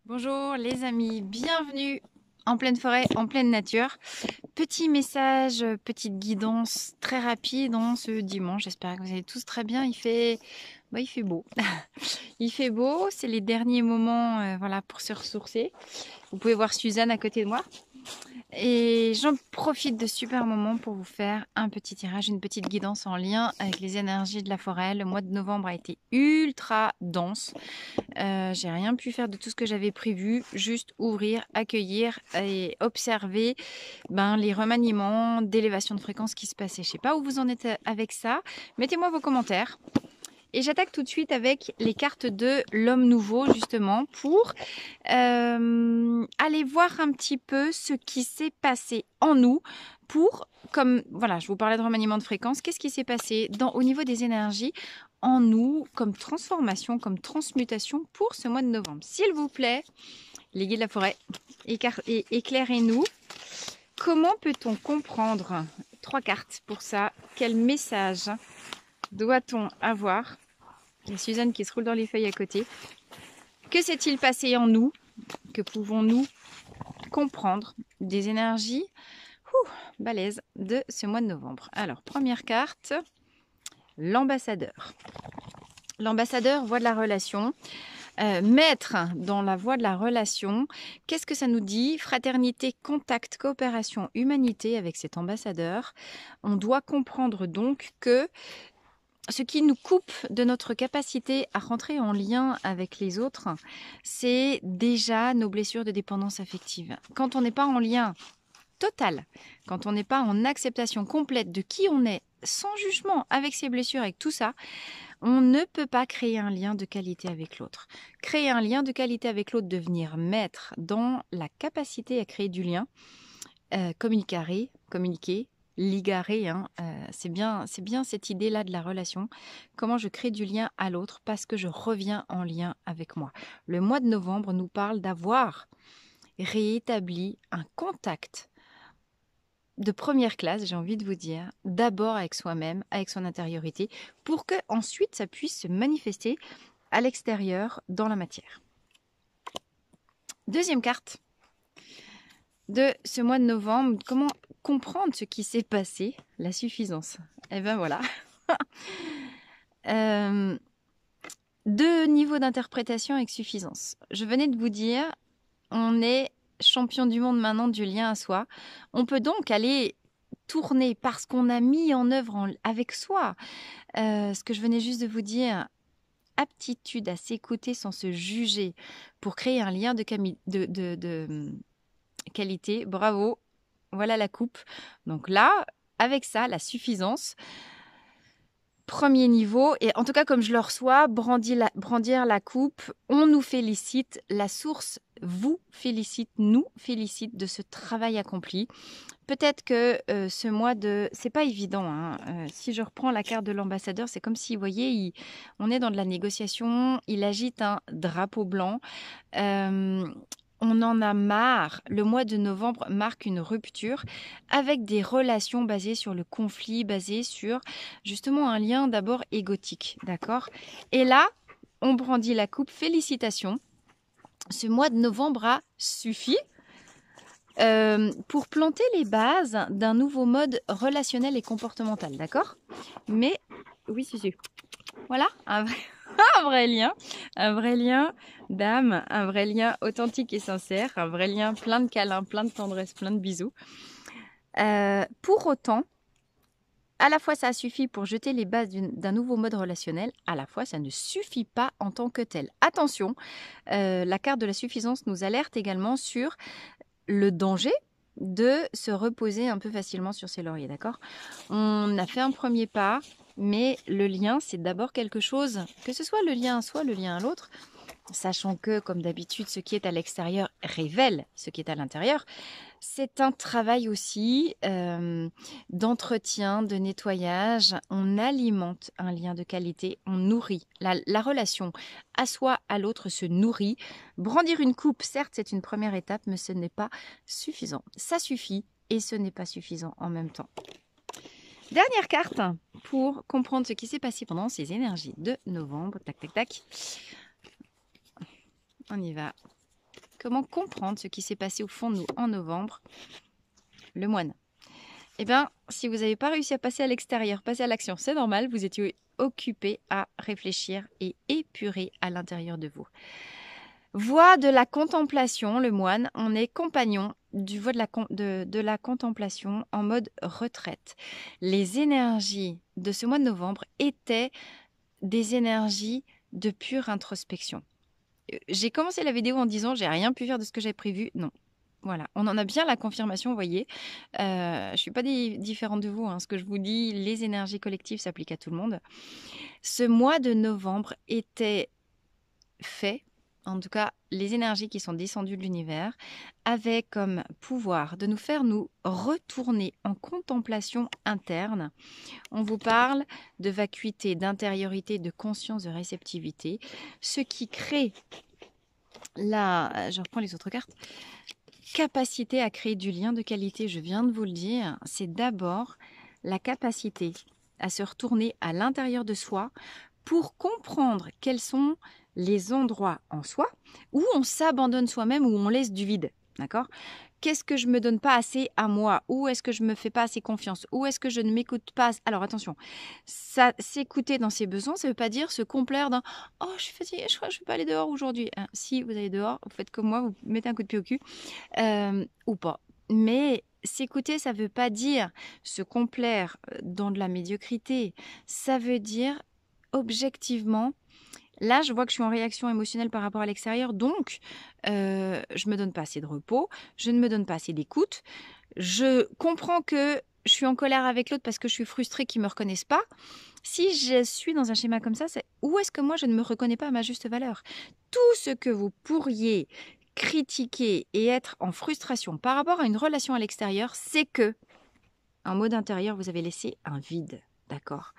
Bonjour les amis, bienvenue en pleine forêt, en pleine nature. Petit message, petite guidance très rapide en ce dimanche. J'espère que vous allez tous très bien. Il fait beau. Il fait beau, c'est les derniers moments voilà, pour se ressourcer. Vous pouvez voir Suzanne à côté de moi. Et j'en profite de super moments pour vous faire un petit tirage, une petite guidance en lien avec les énergies de la forêt. Le mois de novembre a été ultra dense. J'ai rien pu faire de tout ce que j'avais prévu, juste ouvrir, accueillir et observer les remaniements d'élévation de fréquence qui se passaient. Je sais pas où vous en êtes avec ça. Mettez-moi vos commentaires. Et j'attaque tout de suite avec les cartes de l'homme nouveau, justement, pour aller voir un petit peu ce qui s'est passé en nous pour, comme, voilà, je vous parlais de remaniement de fréquence, qu'est-ce qui s'est passé au niveau des énergies en nous, comme transformation, comme transmutation pour ce mois de novembre. S'il vous plaît, les guides de la forêt, éclairez-nous. Comment peut-on comprendre 3 cartes pour ça? Quel message doit-on avoir? Il y a Suzanne qui se roule dans les feuilles à côté. Que s'est-il passé en nous? Que pouvons-nous comprendre des énergies balèzes de ce mois de novembre? Alors, première carte, l'ambassadeur. L'ambassadeur, voie de la relation. Maître dans la voie de la relation, qu'est-ce que ça nous dit? Fraternité, contact, coopération, humanité avec cet ambassadeur. On doit comprendre donc que ce qui nous coupe de notre capacité à rentrer en lien avec les autres, c'est déjà nos blessures de dépendance affective. Quand on n'est pas en lien total, quand on n'est pas en acceptation complète de qui on est, sans jugement, avec ses blessures, avec tout ça, on ne peut pas créer un lien de qualité avec l'autre. Créer un lien de qualité avec l'autre, devenir maître dans la capacité à créer du lien, communiquer, ligarer, c'est bien cette idée-là de la relation. Comment je crée du lien à l'autre parce que je reviens en lien avec moi. Le mois de novembre nous parle d'avoir réétabli un contact de première classe, j'ai envie de vous dire, d'abord avec soi-même, avec son intériorité, pour que ensuite ça puisse se manifester à l'extérieur dans la matière. Deuxième carte de ce mois de novembre, comment comprendre ce qui s'est passé? La suffisance. Et ben voilà. Deux niveaux d'interprétation avec suffisance. Je venais de vous dire, on est champion du monde maintenant du lien à soi. On peut donc aller tourner parce qu'on a mis en œuvre avec soi ce que je venais juste de vous dire, aptitude à s'écouter sans se juger pour créer un lien de qualité. Bravo, voilà la coupe. Donc là, avec ça, la suffisance, premier niveau, et en tout cas comme je le reçois, brandir la coupe, on nous félicite, la source vous félicite, nous félicite de ce travail accompli. Peut-être que ce mois de... C'est pas évident, hein. Si je reprends la carte de l'ambassadeur, c'est comme si, vous voyez, on est dans de la négociation, il agite un drapeau blanc. On en a marre. Le mois de novembre marque une rupture avec des relations basées sur le conflit, basées sur justement un lien d'abord égotique, d'accord? Et là, on brandit la coupe. Félicitations. Ce mois de novembre a suffi pour planter les bases d'un nouveau mode relationnel et comportemental, d'accord? Mais, oui, si. Voilà, un vrai lien d'âme, un vrai lien authentique et sincère, un vrai lien plein de câlins, plein de tendresse, plein de bisous. Pour autant, à la fois ça a suffi pour jeter les bases d'un nouveau mode relationnel, à la fois ça ne suffit pas en tant que tel. Attention, la carte de la suffisance nous alerte également sur le danger de se reposer un peu facilement sur ses lauriers, d'accord? On a fait un premier pas, mais le lien, c'est d'abord quelque chose, que ce soit le lien à soi, le lien à l'autre, sachant que, comme d'habitude, ce qui est à l'extérieur révèle ce qui est à l'intérieur. C'est un travail aussi d'entretien, de nettoyage. On alimente un lien de qualité, on nourrit. La relation à soi, à l'autre se nourrit. Brandir une coupe, certes, c'est une première étape, mais ce n'est pas suffisant. Ça suffit et ce n'est pas suffisant en même temps. Dernière carte pour comprendre ce qui s'est passé pendant ces énergies de novembre. Tac, tac, tac. On y va. Comment comprendre ce qui s'est passé au fond de nous en novembre? Le moine. Eh bien, si vous n'avez pas réussi à passer à l'extérieur, passer à l'action, c'est normal, vous étiez occupé à réfléchir et épurer à l'intérieur de vous. Voie de la contemplation, le moine, on est compagnon du voie de la contemplation en mode retraite. Les énergies de ce mois de novembre étaient des énergies de pure introspection. J'ai commencé la vidéo en disant j'ai rien pu faire de ce que j'avais prévu. Non. Voilà, on en a bien la confirmation, vous voyez. Je ne suis pas différente de vous. Hein. Ce que je vous dis, les énergies collectives s'appliquent à tout le monde. Ce mois de novembre était fait, en tout cas les énergies qui sont descendues de l'univers, avaient comme pouvoir de nous faire nous retourner en contemplation interne. On vous parle de vacuité, d'intériorité, de conscience, de réceptivité, ce qui crée je reprends les autres cartes, capacité à créer du lien de qualité, je viens de vous le dire, c'est d'abord la capacité à se retourner à l'intérieur de soi pour comprendre quels sont les endroits en soi où on s'abandonne soi-même, où on laisse du vide. D'accord ? Qu'est-ce que je me donne pas assez à moi? Où est-ce que je me fais pas assez confiance? Où est-ce que je ne m'écoute pas? Alors attention, ça, s'écouter dans ses besoins, ça ne veut pas dire se complaire dans « Oh, je suis fatiguée, je crois que je ne vais pas aller dehors aujourd'hui. » Si vous allez dehors, vous faites comme moi, vous mettez un coup de pied au cul ou pas. Mais s'écouter, ça ne veut pas dire se complaire dans de la médiocrité. Ça veut dire objectivement, là, je vois que je suis en réaction émotionnelle par rapport à l'extérieur, donc je ne me donne pas assez de repos, je ne me donne pas assez d'écoute, je comprends que je suis en colère avec l'autre parce que je suis frustrée qu'ils ne me reconnaissent pas. Si je suis dans un schéma comme ça, c'est où est-ce que moi je ne me reconnais pas à ma juste valeur? Tout ce que vous pourriez critiquer et être en frustration par rapport à une relation à l'extérieur, c'est que, en mode intérieur, vous avez laissé un vide, d'accord?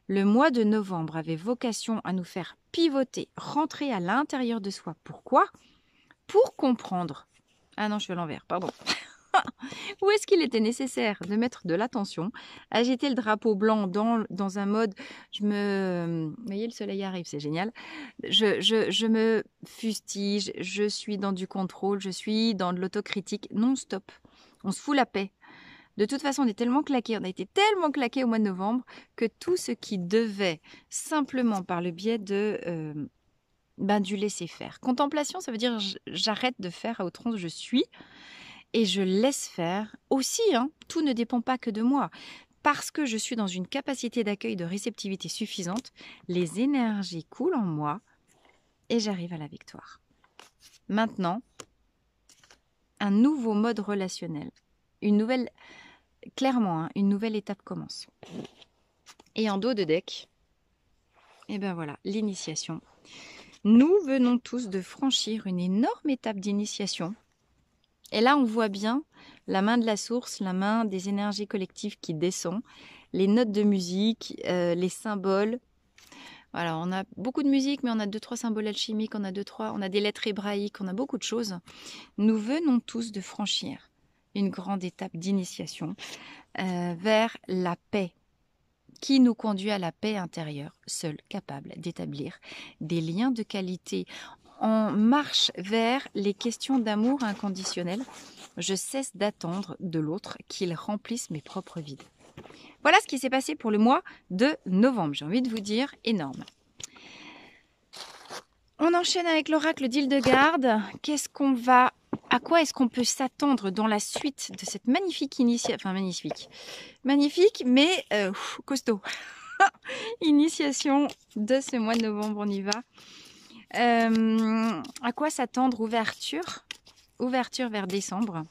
Le mois de novembre avait vocation à nous faire pivoter, rentrer à l'intérieur de soi. Pourquoi? Pour comprendre. Ah non, je suis à l'envers, pardon. Où est-ce qu'il était nécessaire de mettre de l'attention, agiter le drapeau blanc dans un mode, vous voyez, le soleil arrive, c'est génial. Je me fustige, je suis dans du contrôle, je suis dans de l'autocritique. Non, stop. On se fout la paix. De toute façon, on est tellement claqués, on a été tellement claqués au mois de novembre que tout ce qui devait simplement par le biais du laisser faire. Contemplation, ça veut dire j'arrête de faire à outrance, je suis et je laisse faire aussi. Tout ne dépend pas que de moi. Parce que je suis dans une capacité d'accueil, de réceptivité suffisante, les énergies coulent en moi et j'arrive à la victoire. Maintenant, un nouveau mode relationnel, clairement, une nouvelle étape commence. Et en dos de deck, et ben voilà, l'initiation. Nous venons tous de franchir une énorme étape d'initiation. Et là, on voit bien la main de la source, la main des énergies collectives qui descend, les notes de musique, les symboles. Voilà, on a beaucoup de musique, mais on a 2-3 symboles alchimiques, on a des lettres hébraïques, on a beaucoup de choses. Nous venons tous de franchir une grande étape d'initiation vers la paix, qui nous conduit à la paix intérieure, seul capable d'établir des liens de qualité. On marche vers les questions d'amour inconditionnel. Je cesse d'attendre de l'autre qu'il remplisse mes propres vides. Voilà ce qui s'est passé pour le mois de novembre. J'ai envie de vous dire, énorme. On enchaîne avec l'oracle d'Hildegarde. À quoi est-ce qu'on peut s'attendre dans la suite de cette magnifique initiation, enfin magnifique, mais costaud. Initiation de ce mois de novembre, on y va. À quoi s'attendre? Ouverture vers décembre.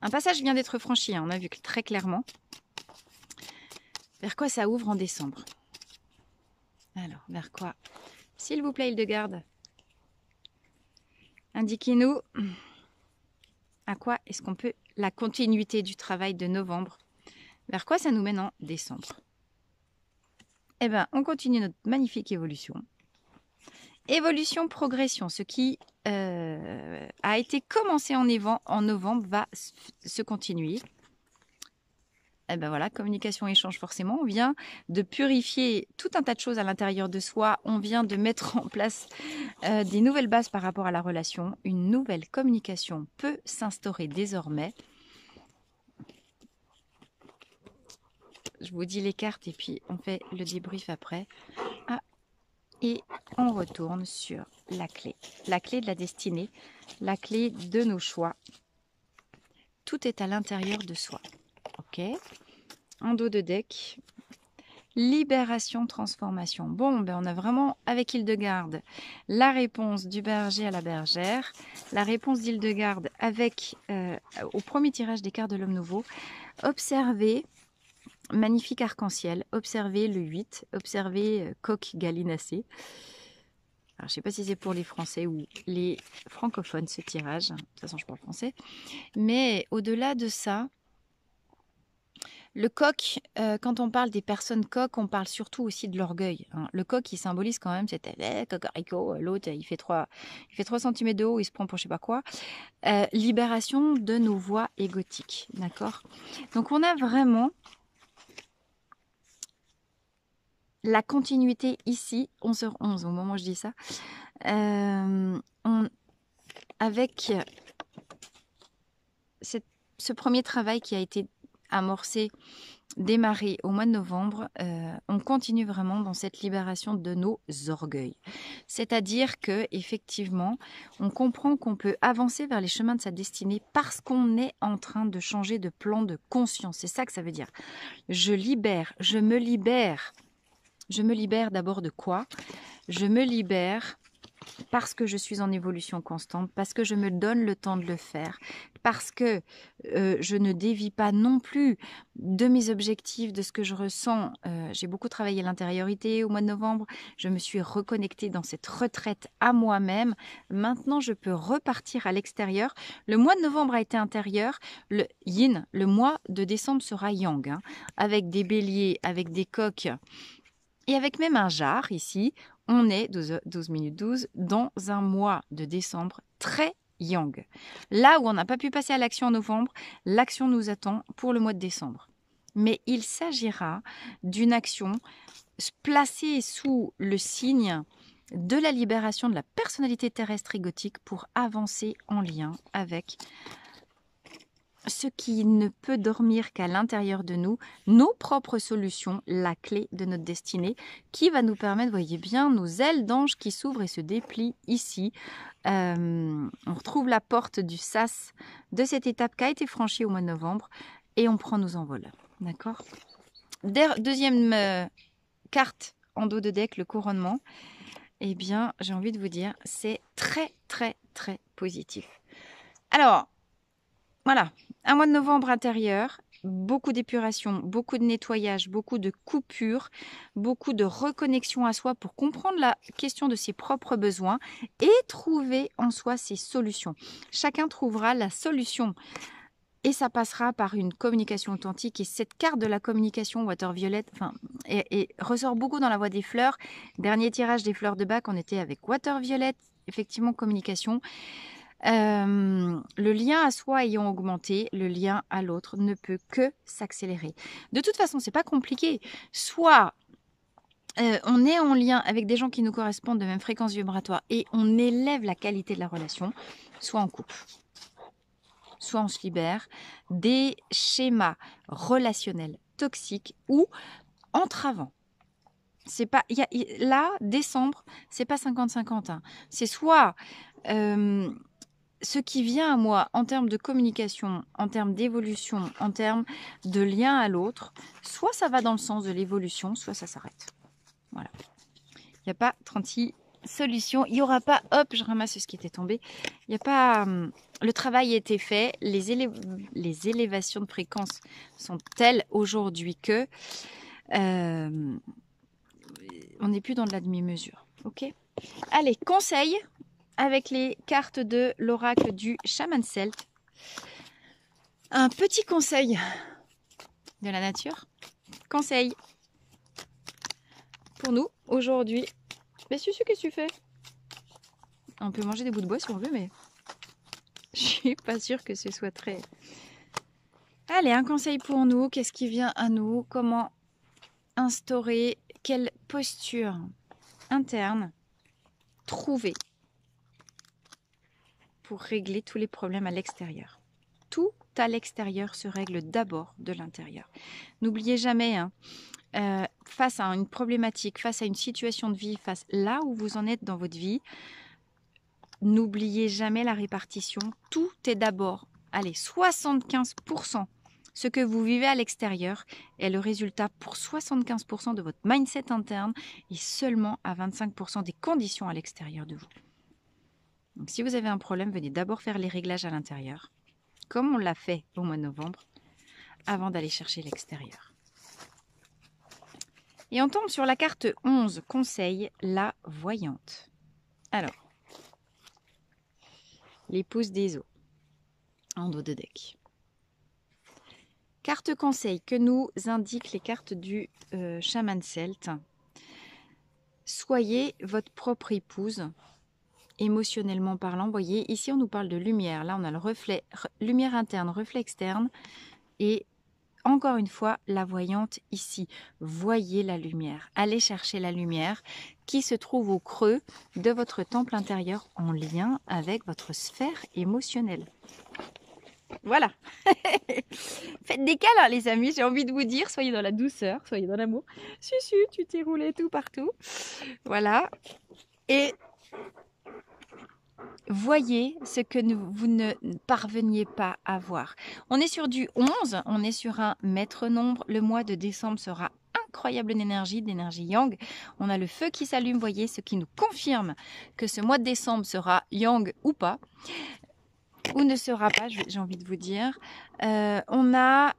Un passage vient d'être franchi, on a vu très clairement. Vers quoi ça ouvre en décembre? Alors, vers quoi? S'il vous plaît, Hildegarde, indiquez-nous à quoi est-ce qu'on peut, la continuité du travail de novembre, vers quoi ça nous mène en décembre? Eh bien, on continue notre magnifique évolution. Évolution, progression, ce qui a été commencé en novembre va se continuer. eh ben voilà, communication, échange, forcément. On vient de purifier tout un tas de choses à l'intérieur de soi. On vient de mettre en place des nouvelles bases par rapport à la relation. Une nouvelle communication peut s'instaurer désormais. Je vous dis les cartes et puis on fait le débrief après. Ah, et on retourne sur la clé de la destinée, la clé de nos choix. Tout est à l'intérieur de soi. Ok. En dos de deck, libération, transformation. Bon, ben on a vraiment, avec Hildegarde, la réponse du berger à la bergère, la réponse d'Hildegarde avec, au premier tirage des cartes de l'homme nouveau. Observez, magnifique arc-en-ciel, observez le 8, observez coq gallinacé. Alors, je ne sais pas si c'est pour les Français ou les francophones ce tirage, de toute façon je parle français, mais au-delà de ça, le coq, quand on parle des personnes coqs, on parle surtout aussi de l'orgueil. Hein. Le coq, il symbolise quand même cet cocorico, l'autre, il fait 3 cm de haut, il se prend pour je sais pas quoi. Libération de nos voix égotiques, d'accord? Donc on a vraiment la continuité ici, 11h11 au moment où je dis ça, avec ce premier travail qui a été amorcé, démarré au mois de novembre, on continue vraiment dans cette libération de nos orgueils. C'est-à-dire que effectivement, on comprend qu'on peut avancer vers les chemins de sa destinée parce qu'on est en train de changer de plan de conscience. C'est ça que ça veut dire. Je libère, je me libère. Je me libère d'abord de quoi? Je me libère parce que je suis en évolution constante, parce que je me donne le temps de le faire, parce que je ne dévie pas non plus de mes objectifs, de ce que je ressens. J'ai beaucoup travaillé l'intériorité au mois de novembre, je me suis reconnectée dans cette retraite à moi-même. Maintenant, je peux repartir à l'extérieur. Le mois de novembre a été intérieur, le yin, le mois de décembre sera yang, hein, avec des béliers, avec des coqs, et avec même un jar ici. On est 12 minutes 12 dans un mois de décembre très yang. Là où on n'a pas pu passer à l'action en novembre, l'action nous attend pour le mois de décembre. Mais il s'agira d'une action placée sous le signe de la libération de la personnalité terrestre égotique pour avancer en lien avec ce qui ne peut dormir qu'à l'intérieur de nous, nos propres solutions, la clé de notre destinée, qui va nous permettre, voyez bien, nos ailes d'ange qui s'ouvrent et se déplient ici. On retrouve la porte du sas de cette étape qui a été franchie au mois de novembre et on prend nos envols. D'accord? Deuxième carte en dos de deck, le couronnement. Eh bien, j'ai envie de vous dire, c'est très, très, très positif. Alors, voilà, un mois de novembre intérieur, beaucoup d'épuration, beaucoup de nettoyage, beaucoup de coupures, beaucoup de reconnexion à soi pour comprendre la question de ses propres besoins et trouver en soi ses solutions. Chacun trouvera la solution et ça passera par une communication authentique. Et cette carte de la communication Water Violet ressort beaucoup dans la voie des fleurs. Dernier tirage des fleurs de bac, on était avec Water Violet, effectivement communication. Le lien à soi ayant augmenté, le lien à l'autre ne peut que s'accélérer. De toute façon, c'est pas compliqué. Soit on est en lien avec des gens qui nous correspondent de même fréquence vibratoire et on élève la qualité de la relation, soit on coupe. Soit on se libère des schémas relationnels toxiques ou entravants. C'est pas, là, décembre, c'est pas 50-50. Hein. C'est soit ce qui vient à moi en termes de communication, en termes d'évolution, en termes de lien à l'autre, soit ça va dans le sens de l'évolution, soit ça s'arrête. Voilà. Il n'y a pas 36 solutions. Il n'y aura pas, hop, je ramasse ce qui était tombé. Il n'y a pas, le travail a été fait. Les élévations de fréquence sont telles aujourd'hui que on n'est plus dans de la demi-mesure. Ok. Allez, conseil avec les cartes de l'oracle du chaman celte. Un petit conseil de la nature. Conseil pour nous aujourd'hui. Mais Susu, qu'est-ce que tu fais? On peut manger des bouts de bois si on veut, mais je suis pas sûre que ce soit très Allez, un conseil pour nous. Qu'est-ce qui vient à nous? Comment instaurer? Quelle posture interne trouver pour régler tous les problèmes à l'extérieur? Tout à l'extérieur se règle d'abord de l'intérieur. N'oubliez jamais, hein, face à une problématique, face à une situation de vie, face là où vous en êtes dans votre vie, n'oubliez jamais la répartition. Tout est d'abord, allez, 75%. Ce que vous vivez à l'extérieur est le résultat pour 75% de votre mindset interne et seulement à 25% des conditions à l'extérieur de vous. Donc, si vous avez un problème, venez d'abord faire les réglages à l'intérieur, comme on l'a fait au mois de novembre, avant d'aller chercher l'extérieur. Et on tombe sur la carte 11, conseil, la voyante. Alors, l'épouse des eaux, en dos de deck. Carte conseil que nous indiquent les cartes du chaman celte. Soyez votre propre épouse, émotionnellement parlant. Vous voyez, ici on nous parle de lumière. Là, on a le reflet, lumière interne, reflet externe. Et encore une fois, la voyante ici. Voyez la lumière. Allez chercher la lumière qui se trouve au creux de votre temple intérieur en lien avec votre sphère émotionnelle. Voilà. Faites des câlins, les amis. J'ai envie de vous dire, soyez dans la douceur, soyez dans l'amour. Susu, tu t'es roulé tout partout. Voilà. Et voyez ce que vous ne parveniez pas à voir. On est sur du 11, on est sur un maître nombre. Le mois de décembre sera incroyable d'énergie yang. On a le feu qui s'allume, voyez, ce qui nous confirme que ce mois de décembre sera yang ou pas. Ou ne sera pas, j'ai envie de vous dire. On a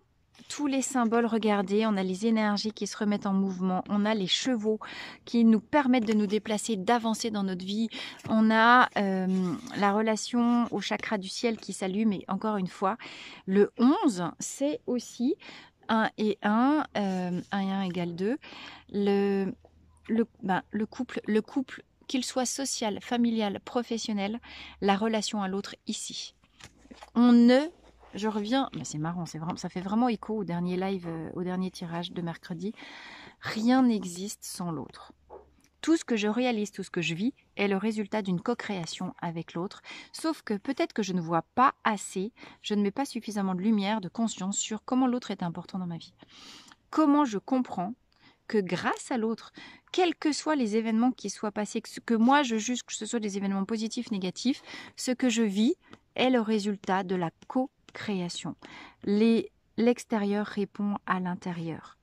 tous les symboles, regardez, on a les énergies qui se remettent en mouvement, on a les chevaux qui nous permettent de nous déplacer, d'avancer dans notre vie, on a la relation au chakra du ciel qui s'allume, et encore une fois, le 11, c'est aussi 1 et 1, 1 et 1 égale 2, le couple, qu'il soit social, familial, professionnel, la relation à l'autre ici. Je reviens, mais c'est marrant, ça fait vraiment écho au dernier live, au dernier tirage de mercredi. Rien n'existe sans l'autre. Tout ce que je réalise, tout ce que je vis est le résultat d'une co-création avec l'autre. Sauf que peut-être que je ne vois pas assez, je ne mets pas suffisamment de lumière, de conscience sur comment l'autre est important dans ma vie. Comment je comprends que grâce à l'autre, quels que soient les événements qui soient passés, que moi je juge que ce soit des événements positifs, négatifs, ce que je vis est le résultat de la co-création. L'extérieur répond à l'intérieur.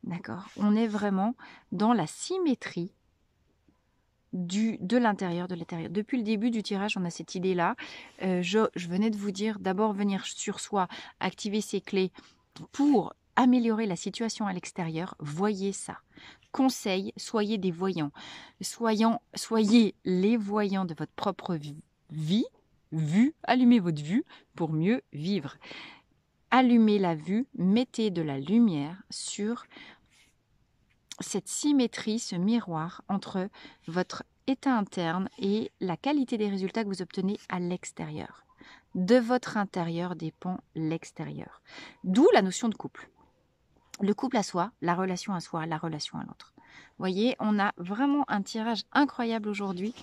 D'accord? On est vraiment dans la symétrie de l'intérieur, de l'extérieur. Depuis le début du tirage, on a cette idée-là. Je venais de vous dire, d'abord venir sur soi, activer ses clés pour améliorer la situation à l'extérieur. Voyez ça. Conseil, soyez des voyants. Soyez les voyants de votre propre vie. Allumez votre vue pour mieux vivre. Allumez la vue, mettez de la lumière sur cette symétrie, ce miroir entre votre état interne et la qualité des résultats que vous obtenez à l'extérieur. De votre intérieur dépend l'extérieur. D'où la notion de couple. Le couple à soi, la relation à soi, la relation à l'autre. Vous voyez, on a vraiment un tirage incroyable aujourd'hui.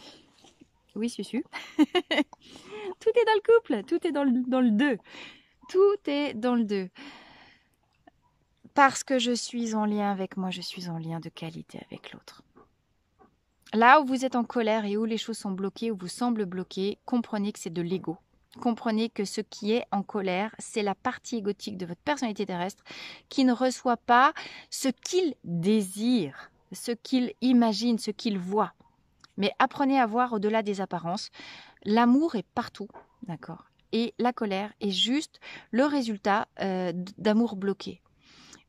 Oui, Susu. Tout est dans le couple, tout est dans le 2. Tout est dans le 2. Parce que je suis en lien avec moi, je suis en lien de qualité avec l'autre. Là où vous êtes en colère et où les choses sont bloquées, où vous semblent bloquées, comprenez que c'est de l'ego. Comprenez que ce qui est en colère, c'est la partie égotique de votre personnalité terrestre qui ne reçoit pas ce qu'il désire, ce qu'il imagine, ce qu'il voit. Mais apprenez à voir au-delà des apparences. L'amour est partout, d'accord ? Et la colère est juste le résultat d'amour bloqué.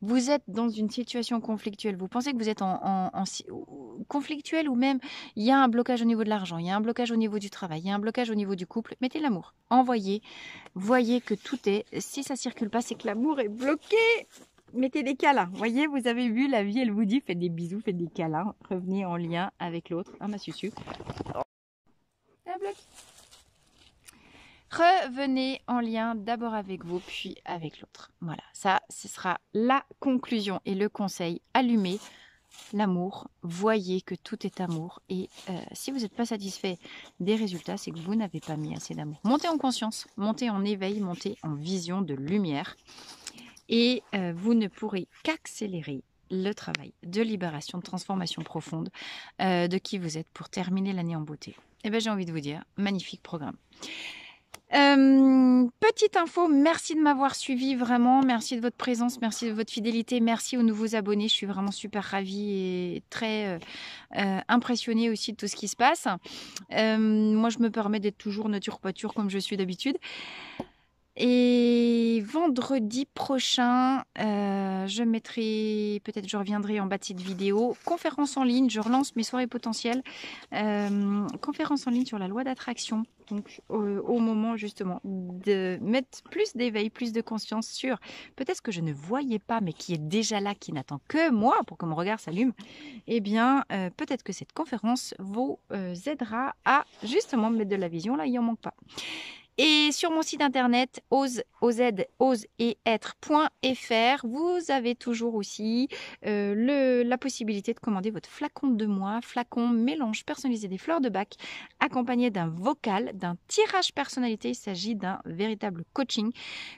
Vous êtes dans une situation conflictuelle, vous pensez que vous êtes en conflictuel, ou même il y a un blocage au niveau de l'argent, il y a un blocage au niveau du travail, il y a un blocage au niveau du couple, mettez l'amour, envoyez, voyez que tout est, si ça ne circule pas, c'est que l'amour est bloqué. Mettez des câlins, voyez, vous avez vu, la vie elle vous dit, faites des bisous, faites des câlins, revenez en lien avec l'autre. Ah ma susu. La bloque. Revenez en lien d'abord avec vous, puis avec l'autre. Voilà, ça, ce sera la conclusion et le conseil. Allumez l'amour, voyez que tout est amour. Et si vous n'êtes pas satisfait des résultats, c'est que vous n'avez pas mis assez d'amour. Montez en conscience, montez en éveil, montez en vision de lumière. Et vous ne pourrez qu'accélérer le travail de libération, de transformation profonde de qui vous êtes pour terminer l'année en beauté. Et bien j'ai envie de vous dire, magnifique programme. Petite info, merci de m'avoir suivi vraiment, merci de votre présence, merci de votre fidélité, merci aux nouveaux abonnés, je suis vraiment super ravie et très impressionnée aussi de tout ce qui se passe. Moi je me permets d'être toujours nature pâture comme je suis d'habitude. Et vendredi prochain, je reviendrai en bas de cette vidéo, conférence en ligne, je relance mes soirées potentielles, conférence en ligne sur la loi d'attraction, donc au moment justement de mettre plus d'éveil, plus de conscience sur peut-être ce que je ne voyais pas, mais qui est déjà là, qui n'attend que moi pour que mon regard s'allume, eh bien peut-être que cette conférence vous aidera à justement mettre de la vision, là il n'en manque pas. Et sur mon site internet oseetre.fr, vous avez toujours aussi la possibilité de commander votre flacon de moi, flacon mélange personnalisé des fleurs de bac, accompagné d'un vocal, d'un tirage personnalité. Il s'agit d'un véritable coaching,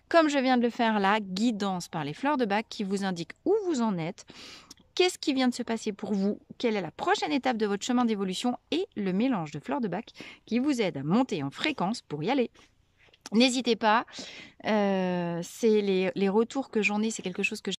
comme je viens de le faire là, guidance par les fleurs de bac qui vous indique où vous en êtes. Qu'est-ce qui vient de se passer pour vous? Quelle est la prochaine étape de votre chemin d'évolution? Et le mélange de fleurs de bac qui vous aide à monter en fréquence pour y aller. N'hésitez pas, c'est les retours que j'en ai, c'est quelque chose que